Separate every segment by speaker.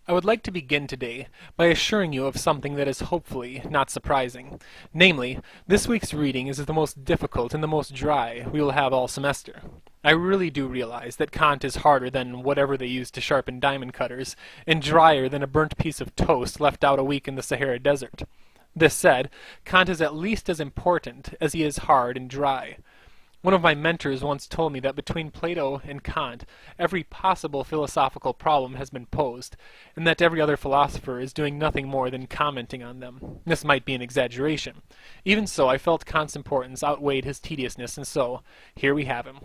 Speaker 1: I would like to begin today by assuring you of something that is hopefully not surprising. Namely, this week's reading is the most difficult and the most dry we will have all semester. I really do realize that Kant is harder than whatever they use to sharpen diamond cutters, and drier than a burnt piece of toast left out a week in the Sahara Desert. This said, Kant is at least as important as he is hard and dry. One of my mentors once told me that between Plato and Kant, every possible philosophical problem has been posed, and that every other philosopher is doing nothing more than commenting on them. This might be an exaggeration. Even so, I felt Kant's importance outweighed his tediousness, and so, here we have him.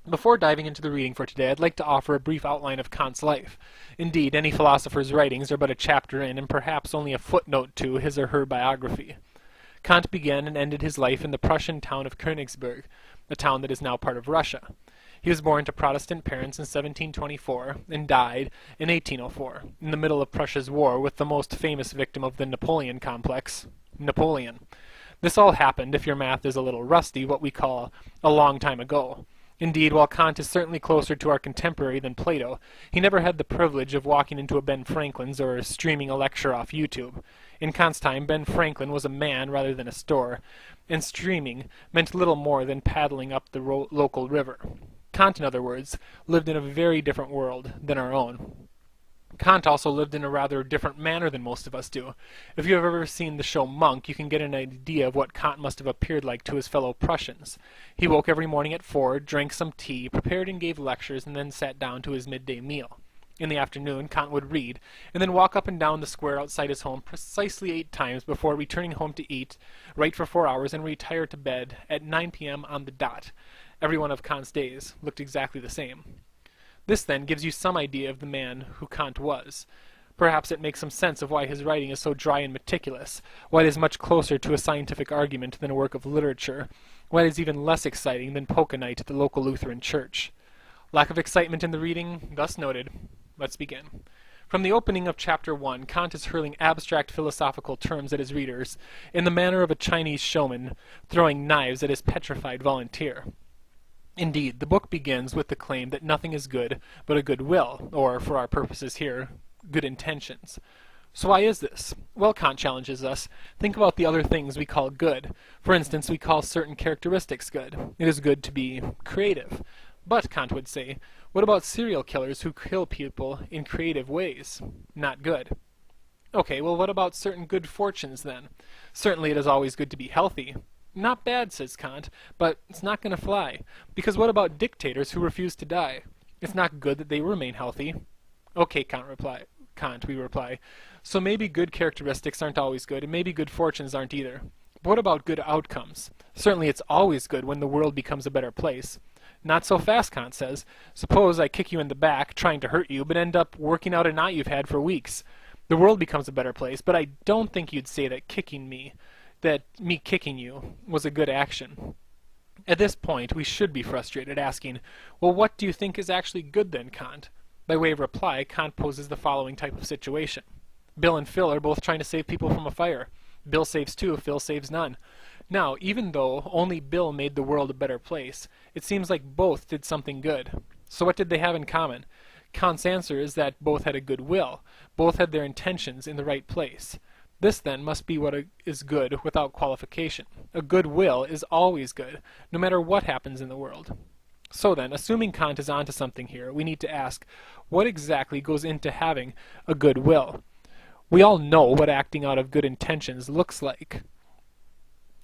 Speaker 1: Before diving into the reading for today, I'd like to offer a brief outline of Kant's life. Indeed, any philosopher's writings are but a chapter in, and perhaps only a footnote to, his or her biography. Kant began and ended his life in the Prussian town of Königsberg, a town that is now part of Russia. He was born to Protestant parents in 1724 and died in 1804, in the middle of Prussia's war with the most famous victim of the Napoleon complex, Napoleon. This all happened, if your math is a little rusty, what we call a long time ago. Indeed, while Kant is certainly closer to our contemporary than Plato, he never had the privilege of walking into a Ben Franklin's or streaming a lecture off YouTube. In Kant's time, Ben Franklin was a man rather than a store, and streaming meant little more than paddling up the local river. Kant, in other words, lived in a very different world than our own. Kant also lived in a rather different manner than most of us do. If you have ever seen the show Monk, you can get an idea of what Kant must have appeared like to his fellow Prussians. He woke every morning at 4, drank some tea, prepared and gave lectures, and then sat down to his midday meal. In the afternoon, Kant would read, and then walk up and down the square outside his home precisely 8 times before returning home to eat, write for 4 hours, and retire to bed at 9 p.m. on the dot. Every one of Kant's days looked exactly the same. This, then, gives you some idea of the man who Kant was. Perhaps it makes some sense of why his writing is so dry and meticulous, why it is much closer to a scientific argument than a work of literature, why it is even less exciting than polka night at the local Lutheran church. Lack of excitement in the reading, thus noted. Let's begin. From the opening of chapter 1, Kant is hurling abstract philosophical terms at his readers in the manner of a Chinese showman throwing knives at his petrified volunteer. Indeed, the book begins with the claim that nothing is good but a good will, or, for our purposes here, good intentions. So why is this? Well, Kant challenges us. Think about the other things we call good. For instance, we call certain characteristics good. It is good to be creative. But, Kant would say, what about serial killers who kill people in creative ways? Not good. Okay, well, what about certain good fortunes, then? Certainly it is always good to be healthy. Not bad, says Kant, but it's not going to fly. Because what about dictators who refuse to die? It's not good that they remain healthy. Okay, Kant, we reply. So maybe good characteristics aren't always good, and maybe good fortunes aren't either. But what about good outcomes? Certainly it's always good when the world becomes a better place. Not so fast, Kant says. Suppose I kick you in the back, trying to hurt you, but end up working out a knot you've had for weeks. The world becomes a better place, but I don't think you'd say that me kicking you was a good action. At this point, we should be frustrated, asking, well, what do you think is actually good then, Kant? By way of reply, Kant poses the following type of situation. Bill and Phil are both trying to save people from a fire. Bill saves 2, Phil saves none. Now, even though only Bill made the world a better place, it seems like both did something good. So what did they have in common? Kant's answer is that both had a good will. Both had their intentions in the right place. This, then, must be what is good without qualification. A good will is always good, no matter what happens in the world. So then, assuming Kant is onto something here, we need to ask, what exactly goes into having a good will? We all know what acting out of good intentions looks like.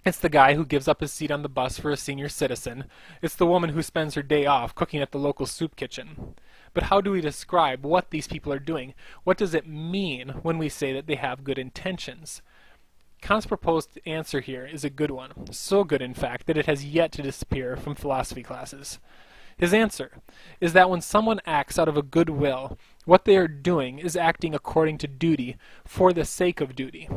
Speaker 1: It's the guy who gives up his seat on the bus for a senior citizen. It's the woman who spends her day off cooking at the local soup kitchen. But how do we describe what these people are doing? What does it mean when we say that they have good intentions? Kant's proposed answer here is a good one, so good in fact that it has yet to disappear from philosophy classes. His answer is that when someone acts out of a good will, what they are doing is acting according to duty for the sake of duty.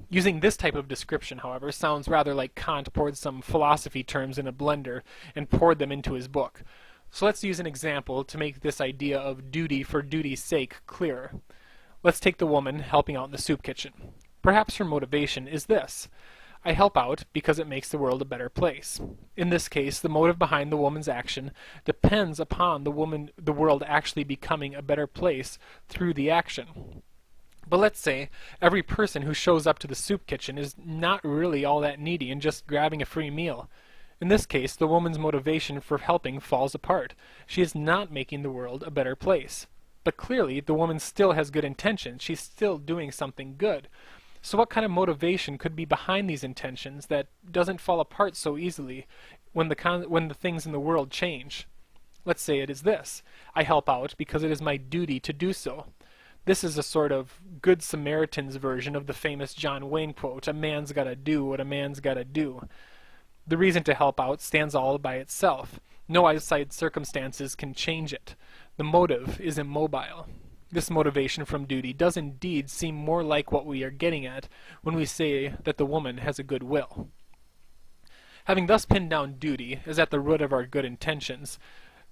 Speaker 1: Using this type of description, however, sounds rather like Kant poured some philosophy terms in a blender and poured them into his book. So let's use an example to make this idea of duty for duty's sake clearer. Let's take the woman helping out in the soup kitchen. Perhaps her motivation is this. I help out because it makes the world a better place. In this case, the motive behind the woman's action depends upon the world actually becoming a better place through the action. But let's say every person who shows up to the soup kitchen is not really all that needy and just grabbing a free meal. In this case, the woman's motivation for helping falls apart. She is not making the world a better place. But clearly, the woman still has good intentions. She's still doing something good. So what kind of motivation could be behind these intentions that doesn't fall apart so easily when the things in the world change? Let's say it is this. I help out because it is my duty to do so. This is a sort of Good Samaritan's version of the famous John Wayne quote, "A man's gotta do what a man's gotta do." The reason to help out stands all by itself. No outside circumstances can change it. The motive is immobile. This motivation from duty does indeed seem more like what we are getting at when we say that the woman has a good will. Having thus pinned down duty as at the root of our good intentions,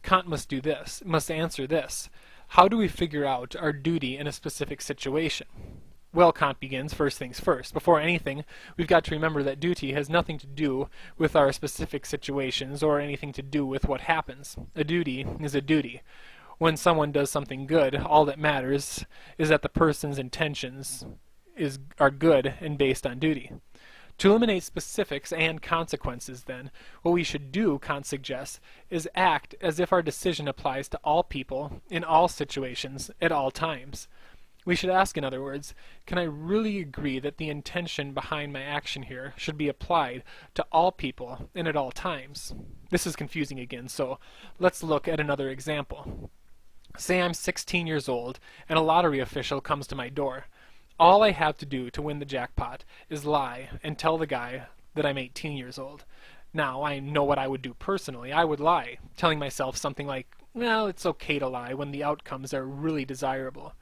Speaker 1: Kant must answer this. How do we figure out our duty in a specific situation? Well, Kant begins first things first. Before anything, we've got to remember that duty has nothing to do with our specific situations or anything to do with what happens. A duty is a duty. When someone does something good, all that matters is that the person's intentions are good and based on duty. To eliminate specifics and consequences, then, what we should do, Kant suggests, is act as if our decision applies to all people, in all situations, at all times. We should ask, in other words, can I really agree that the intention behind my action here should be applied to all people and at all times? This is confusing again, so let's look at another example. Say I'm 16 years old and a lottery official comes to my door. All I have to do to win the jackpot is lie and tell the guy that I'm 18 years old. Now, I know what I would do personally. I would lie, telling myself something like, well, it's okay to lie when the outcomes are really desirable.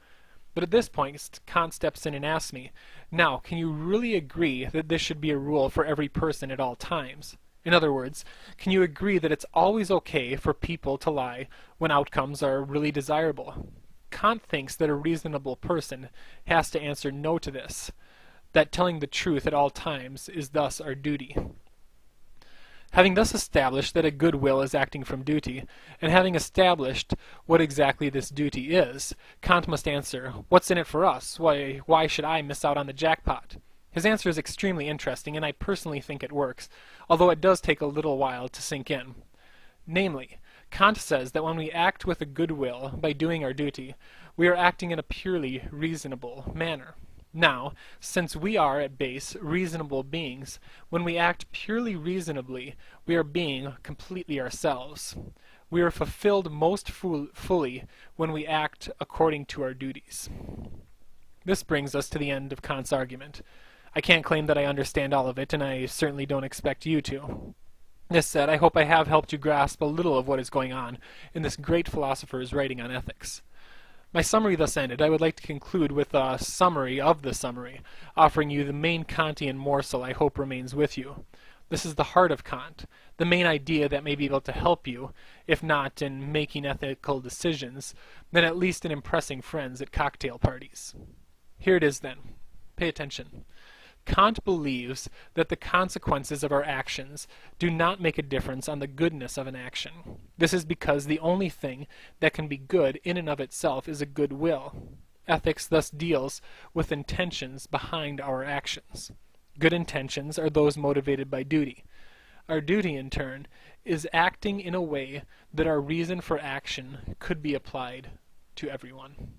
Speaker 1: But at this point, Kant steps in and asks me, now, can you really agree that this should be a rule for every person at all times? In other words, can you agree that it's always okay for people to lie when outcomes are really desirable? Kant thinks that a reasonable person has to answer no to this, that telling the truth at all times is thus our duty. Having thus established that a good will is acting from duty, and having established what exactly this duty is, Kant must answer, what's in it for us? Why should I miss out on the jackpot? His answer is extremely interesting, and I personally think it works, although it does take a little while to sink in. Namely, Kant says that when we act with a good will by doing our duty, we are acting in a purely reasonable manner. Now, since we are at base reasonable beings, when we act purely reasonably, we are being completely ourselves. We are fulfilled most fully when we act according to our duties. This brings us to the end of Kant's argument. I can't claim that I understand all of it, and I certainly don't expect you to. This said, I hope I have helped you grasp a little of what is going on in this great philosopher's writing on ethics. My summary thus ended, I would like to conclude with a summary of the summary, offering you the main Kantian morsel I hope remains with you. This is the heart of Kant, the main idea that may be able to help you, if not in making ethical decisions, then at least in impressing friends at cocktail parties. Here it is then. Pay attention. Kant believes that the consequences of our actions do not make a difference on the goodness of an action. This is because the only thing that can be good in and of itself is a good will. Ethics thus deals with intentions behind our actions. Good intentions are those motivated by duty. Our duty, in turn, is acting in a way that our reason for action could be applied to everyone.